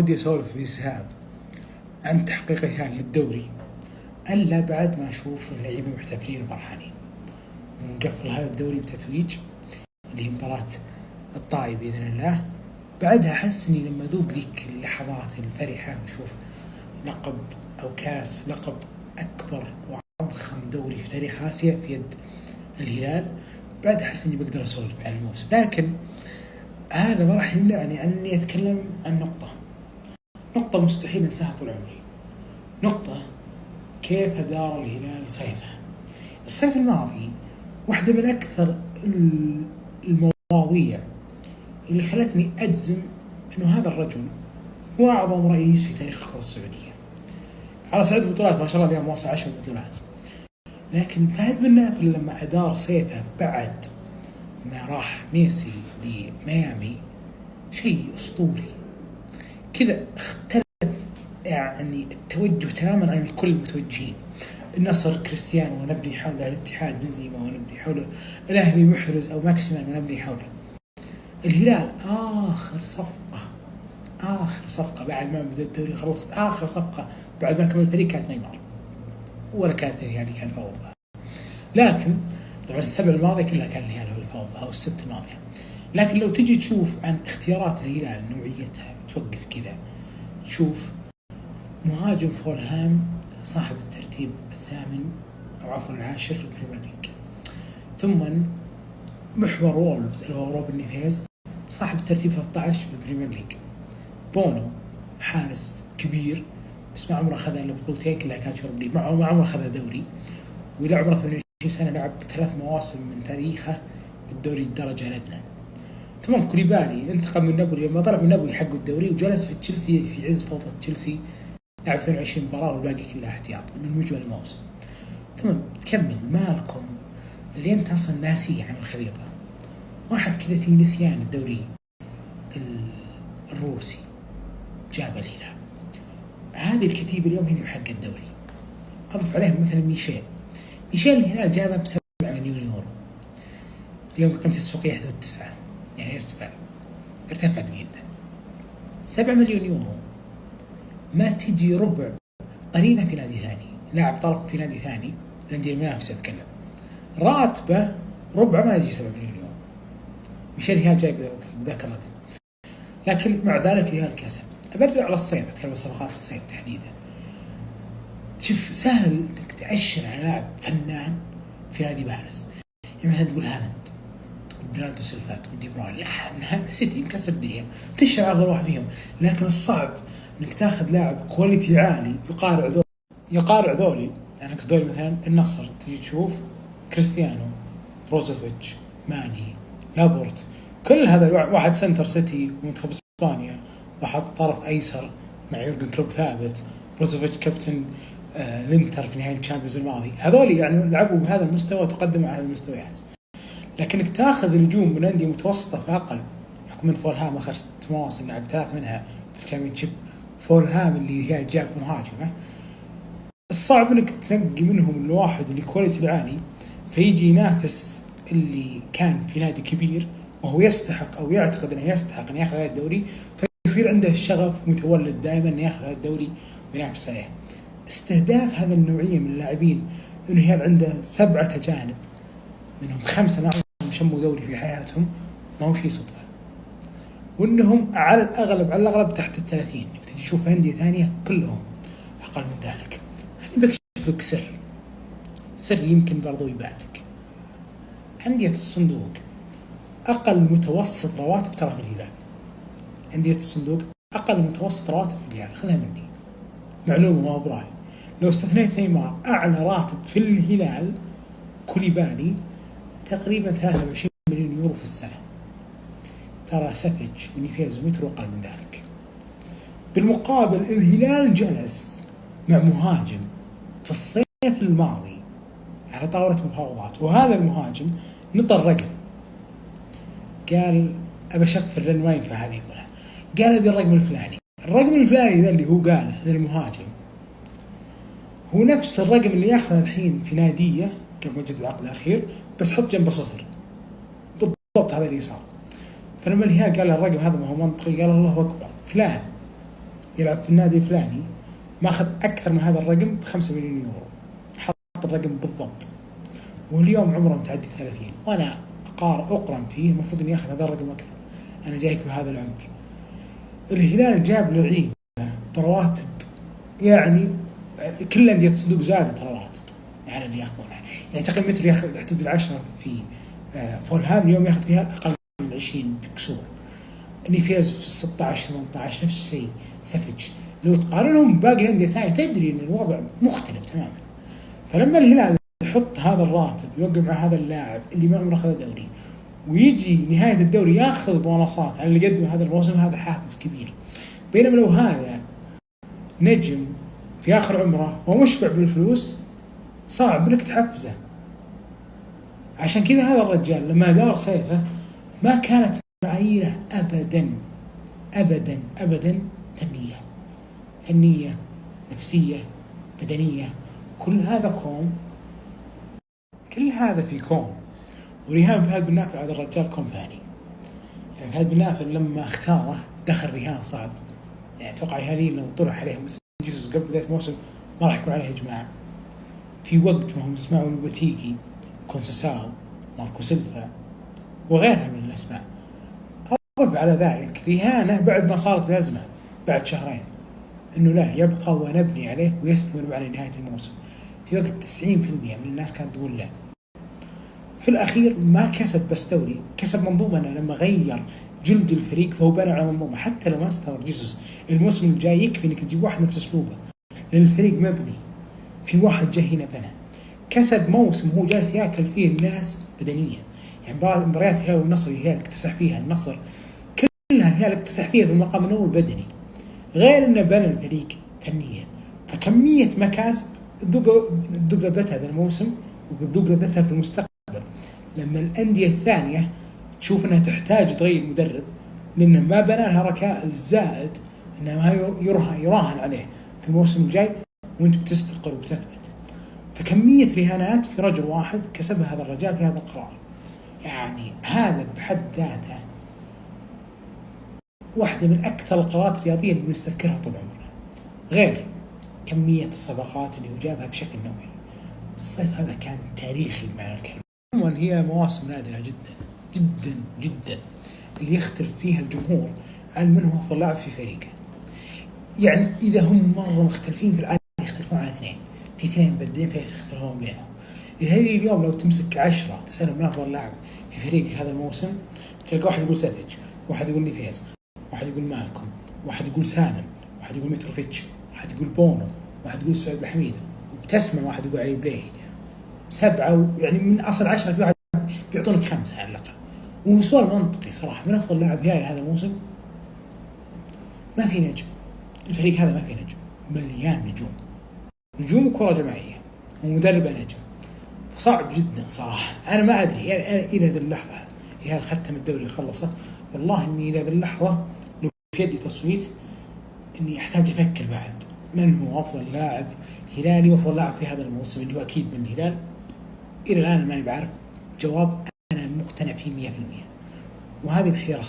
ودي أسولف بإسهاب عن تحقيق الهلال للدوري ألا بعد ما أشوف اللعيبة محتفلين وفرحانين ونقفل هذا الدوري بتتويج اللي هي مباراة الطائي بإذن الله. بعدها أحس إني لما أذوق ذيك اللحظات الفرحة وأشوف لقب أو كاس لقب أكبر وأضخم دوري في تاريخ آسيا في يد الهلال، بعد أحس إني بقدر أسولف عن الموسم. لكن هذا ما راح يمنعني عن إني أتكلم عن نقطة مستحيل أنساها طول عمري، نقطة كيف أدار الهلال صيفه. الصيف الماضي واحدة من أكثر المواضيع اللي خلتني أجزم أنه هذا الرجل هو أعظم رئيس في تاريخ الكرة السعودية على صعيد البطولات. ما شاء الله اليوم واصل 10 بطولات، لكن فهد بن نافل لما أدار صيفه بعد ما راح ميسي لميامي شيء أسطوري كذا، اختلف يعني التوجه تماما عن الكل المتوجهين. النصر كريستيانو ونبني حوله، الاتحاد بنزيما ونبني حوله، الأهلي محرز أو ماكسيمان ونبني حوله. الهلال آخر صفقة بعد ما بدأ الدوري، خلصت آخر صفقة بعد ما كمل الفريق كانت نيمار، ولا كانت الهلال كان فوضى. لكن طبعا السبع الماضية كلها كان الهلال هو الفوضى أو الست الماضية. لكن لو تجي تشوف عن اختيارات الهلال نوعيتها توقف كذا، تشوف مهاجم فولهام صاحب الترتيب الثامن أو عفوا العاشر في البريمير ليج، ثم محور وولفز اللي هو روبن نيفيز صاحب الترتيب 13 في البريمير ليج. بونو حارس كبير بس ما عمره أخذ إلا بطولتين كلها كانت شورب ليج، ما عمره أخذ دوري، وإلى عمره 28 سنة لعب 3 مواسم من تاريخه في الدوري الدرجة الأدنى. ثم كوليبالي انتقل من نابولي، لما طلع من نابولي حقه الدوري وجلس في تشيلسي في عز فوضى تشيلسي، لعب 22 مباراة والباقي كلها احتياط من مجمل الموسم. ثم تكمل مالكم اللي انت اصلا ناسيه عن الخريطة، واحد كذا في نسيان الدوري الروسي جاب الهلال. هذه الكتيبة اليوم هي محقق الدوري. اضف عليهم مثلا ميشيل الهلال جابه ب7 مليون يورو، اليوم قيمة السوقية 1.9، يعني ارتفعت جدا. 7 مليون يورو ما تجي ربع قرينة في نادي ثاني، لاعب طرف في نادي ثاني الأندية المنافسة أتكلم، راتبه ربع ما يجي 7 مليون يورو. مشان الهلال جايب ذاك الرقم، لكن مع ذلك الهلال كسب. أبرع على الصيف، أتكلم عن صفقات الصيف تحديدا. شوف سهل إنك تأشر على لاعب فنان في نادي بارز، يعني مثلا تقول هالاند، تقول برناردو سيلفا، تقول دي بروين، لا سيتي مكسر الدنيا تشعر أفضل واحد فيهم. لكن الصعب إنك تأخذ لاعب كواليتي عالي يقارع ذولي. يعني كذولي مثلا النصر تيجي تشوف كريستيانو، بروزوفيتش، ماني، لابورت، كل هذا واحد سنتر سيتي ومنتخب اسبانيا، واحد طرف ايسر مع يورجن كلوب ثابت، بروزوفيتش كابتن الانتر في نهاية الشامبيونز الماضي. هذولي يعني لعبوا بهذا المستوى وتقدموا على هذه المستويات. لكنك تاخذ نجوم من أندية متوسطة فأقل، حكم من فولهام آخر 6 مواسم لعب 3 منها في الشامبيونشيب، فولهام اللي هي جاب مهاجمة، الصعب انك تنقي منهم الواحد اللي كواليتي العالي فيجي ينافس اللي كان في نادي كبير وهو يستحق او يعتقد انه يستحق ان ياخذ الدوري، فيصير عنده الشغف متولد دائما ان ياخذ الدوري وينافس عليه. استهداف هذا النوعية من اللاعبين انه هي عنده 7 أجانب منهم 5 ما شموا دوري في حياتهم، ما هو شيء صدفة، وانهم على الاغلب تحت 30. تجي تشوف أندية ثانية كلهم اقل من ذلك. خليني بكشفك سر يمكن برضو يبالك. أندية الصندوق أقل متوسط رواتب ترى في الهلال، أندية الصندوق أقل متوسط رواتب في الهلال، خذها مني معلومة ما براي. لو استثنيت نيمار أعلى راتب في الهلال كوليبالي تقريبا 23 مليون يورو في السنة، ترى سفج ونيفيز ومترو أقل من ذلك. بالمقابل الهلال جلس مع مهاجم في الصيف الماضي على طاولة مفاوضات، وهذا المهاجم نطر رقم، قال أبى أشفر لأن ما ينفع هذه يقولها، قال أبي الرقم الفلاني. الرقم الفلاني ذا اللي هو قاله هذا المهاجم هو نفس الرقم اللي يأخذ الحين في نادية قبل مجد العقد الأخير، بس حط جنبه 0 بالضبط. هذا اللي صار. فلما الهلال قال الرقم هذا ما هو منطقي، قال الله أكبر، فلان يلعب في النادي الفلاني ماخذ اكثر من هذا الرقم ب5 مليون يورو، حط الرقم بالضبط، واليوم عمره متعدي 30، وانا اقرن فيه المفروض اني اخذ هذا الرقم اكثر، انا جايك بهذا العمر. الهلال جاب لعيبه برواتب يعني كل الانديه الصندوق زادت رواتب على اللي ياخذونها، يعني تقريبا متر ياخذ حدود العشرة في فولهام، اليوم ياخذ فيها اقل من 20 بكسور. نيفيز في 16 18 نفس الشيء. سافيتش لو تقارنهم بباقي الانديه الثانيه تدري ان الوضع مختلف تماما. فلما الهلال يحط هذا الراتب يوقع مع هذا اللاعب اللي ما عمره اخذ دوري، ويجي نهايه الدوري ياخذ بونصات على اللي قدم هذا الموسم، هذا حافز كبير. بينما لو هذا نجم في اخر عمره ومشبع بالفلوس صعب انك تحفزه. عشان كذا هذا الرجال لما دار سيفه ما كانت معاييره ابدا ابدا ابدا فنيه نفسيه بدنيه، كل هذا كوم، كل هذا في كوم. وريهان فهد بن نافل هذا الرجال كوم ثاني. يعني فهد بن نافل لما اختاره دخل ريهان صعب، يعني اتوقع الهلال لو طرح عليهم جزء قبل بدايه الموسم ما راح يكون عليه اجماع. في وقت ما هم يسمعوا البوتيجي، كونساساو، ماركو سيلفا وغيرها من الاسماء. أضف على ذلك رهانه بعد ما صارت الازمه بعد شهرين انه لا يبقى ونبني عليه ويستمر معنا لنهايه الموسم، في وقت 90% من الناس كانت تقول لا. في الاخير ما كسب بس دوري، كسب منظومه. لما غير جلد الفريق فهو بنى على منظومه، حتى لو ما استمر جيسوس الموسم الجاي يكفي انك تجيب واحد نفس اسلوبه، لان الفريق مبني في واحد جاي هنا بنى. كسب موسم هو جالس ياكل فيه الناس بدنيا، يعني مباريات الهلال والنصر الهلال اكتسح فيها النصر كلها، الهلال اكتسح فيها بالمقام الاول بدني، غير انه بنى الفريق فنيا. فكميه مكاسب تذوق لذتها هذا الموسم وتذوق لذتها في المستقبل، لما الانديه الثانيه تشوف انها تحتاج تغير مدرب لانه ما بنى لها ركائز، زائد انه ما يراهن عليه في الموسم الجاي وانت بتستقر وبتثبت. فكميه رهانات في رجل واحد كسبها هذا الرجال في هذا القرار، يعني هذا بحد ذاته واحدة من أكثر القرارات الرياضية اللي بنستذكرها طول عمرنا، غير كمية الصفقات اللي جابها بشكل نوعي. الصيف هذا كان تاريخي بمعنى الكلمة. عموما هي مواسم نادرة جدا جدا جدا اللي يختلف فيها الجمهور عن من هو أفضل لاعب في فريقه. يعني إذا هم مرة مختلفين في العادة يختلفون على اثنين، في اثنين مبدئين فيختلفون بينهم. الهلال اليوم لو تمسك 10 تسألهم من أفضل لاعب في فريقك هذا الموسم، تلقى واحد يقول سافيتش، واحد يقول نيفيز، واحد يقول مالكم، واحد يقول سالم، واحد يقول متروفيتش، واحد يقول بونو، واحد يقول سعود الحميد، وبتسمع واحد يقول علي بليهي. 7 يعني من أصل 10 في واحد بيعطونك 5 على الأقل. وسؤال منطقي صراحة، من أفضل لاعب هذا الموسم؟ ما في نجم، الفريق هذا ما في نجم، مليان نجوم وكرة جماعية ومدرب نجم. صعب جدا صراحة. أنا ما أدري يعني أنا إلى ذي اللحظة هل ختم الدوري وخلصه؟ والله إني إلى ذي اللحظة لو في يدي تصويت إني أحتاج أفكر بعد من هو أفضل لاعب هلالي وأفضل لاعب في هذا الموسم اللي هو أكيد من الهلال. إلى الآن ماني بعرف جواب، أنا مقتنع فيه 100%، وهذه الخيار